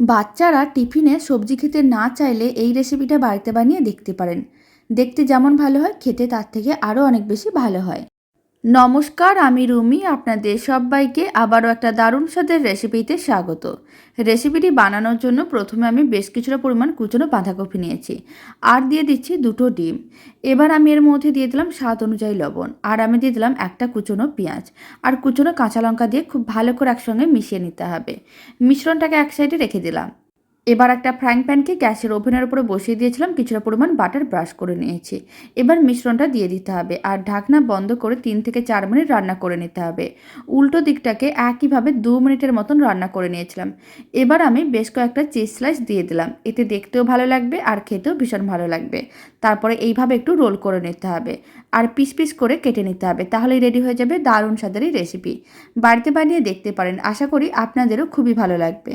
বাচ্চারা টিফিনে সবজি খেতে না চাইলে এই রেসিপিটা বাড়িতে বানিয়ে দেখতে পারেন। দেখতে যেমন ভালো হয়, খেতে তার থেকে আরও অনেক বেশি ভালো হয়। নমস্কার, আমি রুমি। আপনাদের সবাইকে আবারও একটা দারুণ স্বাদের রেসিপিতে স্বাগত। রেসিপিটি বানানোর জন্য প্রথমে আমি বেশ কিছুটা পরিমাণ কুচনো বাঁধাকপি নিয়েছি, আর দিয়ে দিচ্ছি 2টো ডিম। এবার আমি এর মধ্যে দিয়ে দিলাম স্বাদ অনুযায়ী লবণ, আর আমি দিয়ে দিলাম একটা কুচনো পেঁয়াজ আর কুচনো কাঁচা লঙ্কা দিয়ে খুব ভালো করে একসঙ্গে মিশিয়ে নিতে হবে। মিশ্রণটাকে এক সাইডে রেখে দিলাম। এবার একটা ফ্রাইং প্যানকে গ্যাসের ওভেনের উপরে বসিয়ে দিয়েছিলাম, কিছুটা পরিমাণ বাটার ব্রাশ করে নিয়েছি। এবার মিশ্রণটা দিয়ে দিতে হবে আর ঢাকনা বন্ধ করে 3 থেকে 4 মিনিট রান্না করে নিতে হবে। উল্টো দিকটাকে একইভাবে 2 মিনিটের মতন রান্না করে নিয়েছিলাম। এবার আমি বেশ কয়েকটা চিজ স্লাইস দিয়ে দিলাম, এতে দেখতেও ভালো লাগবে আর খেতেও ভীষণ ভালো লাগবে। তারপরে এইভাবে একটু রোল করে নিতে হবে আর পিস পিস করে কেটে নিতে হবে, তাহলেই রেডি হয়ে যাবে দারুণ স্বাদের এই রেসিপি। বাড়িতে বানিয়ে দেখতে পারেন, আশা করি আপনাদেরও খুবই ভালো লাগবে।